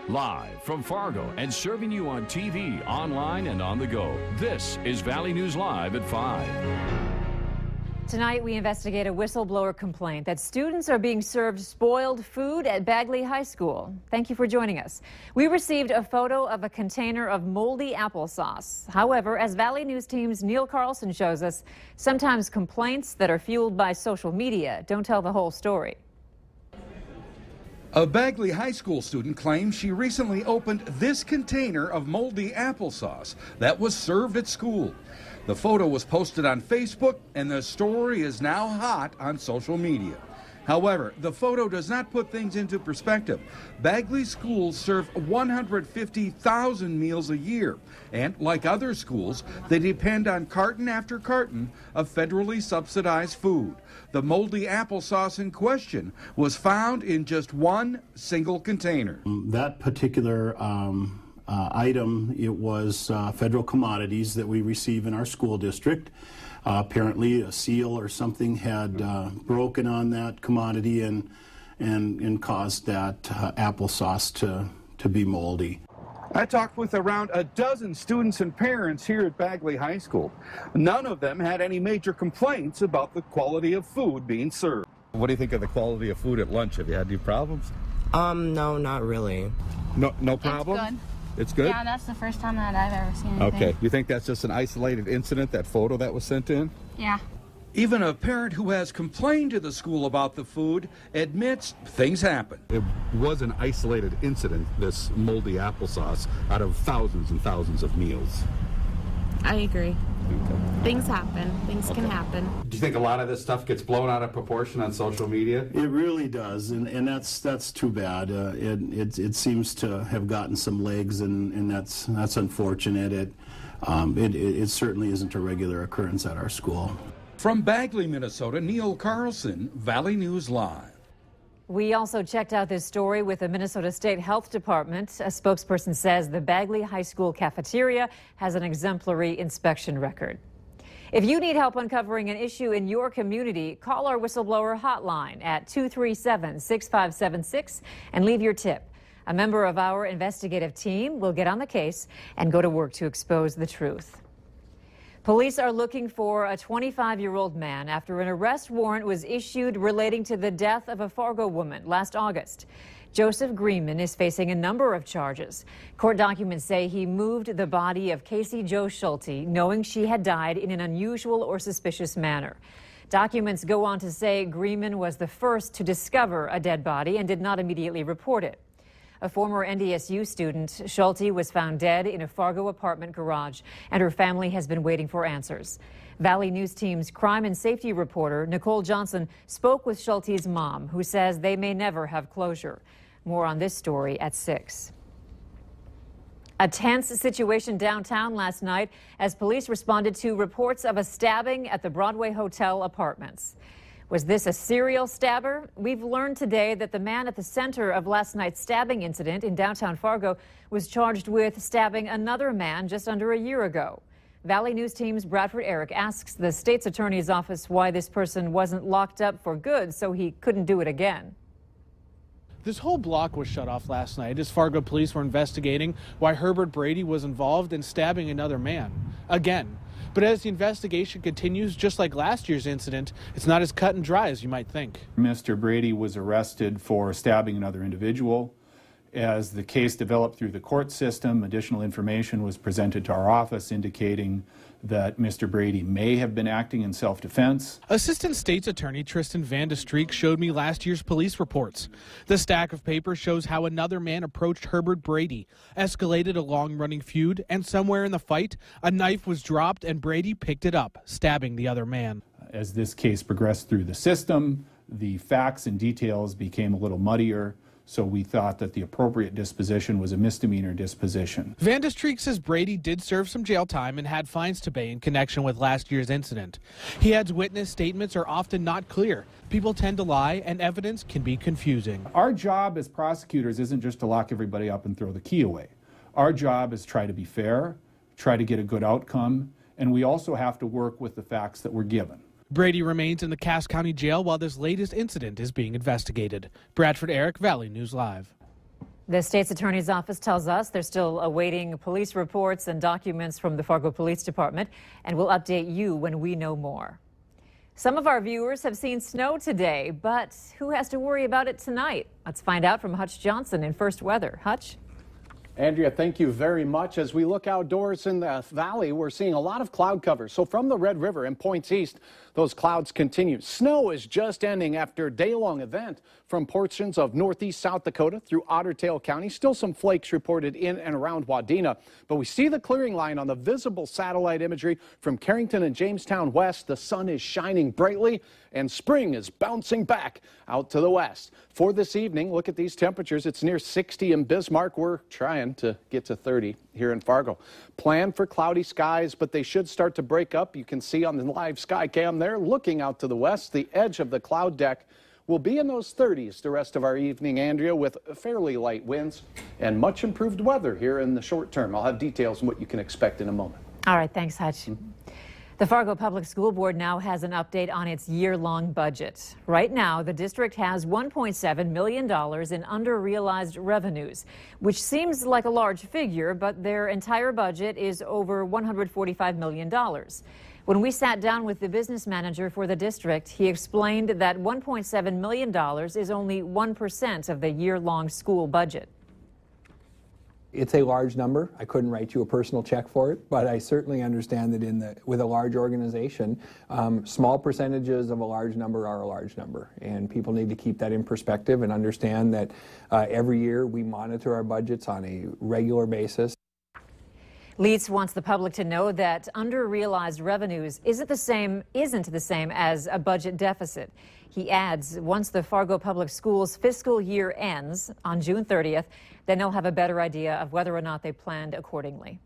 Live from Fargo and serving you on TV, online, and on the go. This is Valley News Live at 5. Tonight, we investigate a whistleblower complaint that students are being served spoiled food at Bagley High School. Thank you for joining us. We received a photo of a container of moldy applesauce. However, as Valley News Team's Neil Carlson shows us, sometimes complaints that are fueled by social media don't tell the whole story. A Bagley High School student claims she recently opened this container of moldy applesauce that was served at school. The photo was posted on Facebook, and the story is now hot on social media. However, the photo does not put things into perspective. Bagley schools serve 150,000 meals a year, and like other schools, they depend on carton after carton of federally subsidized food. The moldy applesauce in question was found in just one single container. That particular item, it was federal commodities that we receive in our school district. Apparently a seal or something had broken on that commodity and caused that applesauce to be moldy. I talked with around a dozen students and parents here at Bagley High School. None of them had any major complaints about the quality of food being served. What do you think of the quality of food at lunch? Have you had any problems? No, not really. No problem? It's good. It's good? Yeah, that's the first time that I've ever seen anything. Okay. You think that's just an isolated incident, that photo that was sent in? Yeah. Even a parent who has complained to the school about the food admits things happen. It was an isolated incident, this moldy applesauce, out of thousands and thousands of meals. I agree. Okay. Things happen. Things can happen. Do you think a lot of this stuff gets blown out of proportion on social media? It really does, and that's too bad. It seems to have gotten some legs, and that's unfortunate. It certainly isn't a regular occurrence at our school. From Bagley, Minnesota, Neil Carlson, Valley News Live. We also checked out this story with the Minnesota State Health Department. A spokesperson says the Bagley High School cafeteria has an exemplary inspection record. If you need help uncovering an issue in your community, call our whistleblower hotline at 237-6576 and leave your tip. A member of our investigative team will get on the case and go to work to expose the truth. Police are looking for a 25-year-old man after an arrest warrant was issued relating to the death of a Fargo woman last August. Joseph Greenman is facing a number of charges. Court documents say he moved the body of Casey Jo Schulte, knowing she had died in an unusual or suspicious manner. Documents go on to say Greenman was the first to discover a dead body and did not immediately report it. A former NDSU student, Schulte was found dead in a Fargo apartment garage, and her family has been waiting for answers. Valley News Team's crime and safety reporter, Nicole Johnson, spoke with Schulte's mom, who says they may never have closure. More on this story at 6. A tense situation downtown last night as police responded to reports of a stabbing at the Broadway Hotel apartments. Was this a serial stabber? We've learned today that the man at the center of last night's stabbing incident in downtown Fargo was charged with stabbing another man just under a year ago. Valley News Team's Bradford Eric asks the state's attorney's office why this person wasn't locked up for good so he couldn't do it again. This whole block was shut off last night as Fargo police were investigating why Herbert Brady was involved in stabbing another man again. But as the investigation continues, just like last year's incident, it's not as cut and dry as you might think. Mr. Brady was arrested for stabbing another individual. As the case developed through the court system, additional information was presented to our office indicating that Mr. Brady may have been acting in self-defense. Assistant State's Attorney Tristan Van de Streek showed me last year's police reports. The stack of papers shows how another man approached Herbert Brady, escalated a long-running feud, and somewhere in the fight, a knife was dropped and Brady picked it up, stabbing the other man. As this case progressed through the system, the facts and details became a little muddier. So we thought that the appropriate disposition was a misdemeanor disposition. Van de Streek says Brady did serve some jail time and had fines to pay in connection with last year's incident. He adds witness statements are often not clear. People tend to lie and evidence can be confusing. Our job as prosecutors isn't just to lock everybody up and throw the key away. Our job is try to be fair, try to get a good outcome, and we also have to work with the facts that we're given. Brady remains in the Cass County Jail while this latest incident is being investigated. Bradford Eric, Valley News Live. The state's attorney's office tells us they're still awaiting police reports and documents from the Fargo Police Department, and we'll update you when we know more. Some of our viewers have seen snow today, but who has to worry about it tonight? Let's find out from Hutch Johnson in First Weather. Hutch? Andrea, thank you very much. As we look outdoors in the valley, we're seeing a lot of cloud cover. So from the Red River and points east, those clouds continue. Snow is just ending after a day-long event from portions of northeast South Dakota through Otter Tail County. Still some flakes reported in and around Wadena, but we see the clearing line on the visible satellite imagery from Carrington and Jamestown west. The sun is shining brightly and spring is bouncing back out to the west. For this evening, look at these temperatures. It's near 60 in Bismarck. We're trying to get to 30 here in Fargo. Plan for cloudy skies, but they should start to break up. You can see on the live sky cam there, looking out to the west, the edge of the cloud deck will be in those 30s the rest of our evening, Andrea, with fairly light winds and much improved weather here in the short term. I'll have details on what you can expect in a moment. All right, thanks, Hutch. The Fargo Public School Board now has an update on its year-long budget. Right now, the district has $1.7 million in under-realized revenues, which seems like a large figure, but their entire budget is over $145 million. When we sat down with the business manager for the district, he explained that $1.7 million is only 1% of the year-long school budget. It's a large number. I couldn't write you a personal check for it, but I certainly understand that with a large organization, small percentages of a large number are a large number, and people need to keep that in perspective and understand that every year we monitor our budgets on a regular basis. Leitz wants the public to know that under-realized revenues isn't the same as a budget deficit. He adds, once the Fargo Public Schools fiscal year ends on June 30th, then they'll have a better idea of whether or not they planned accordingly.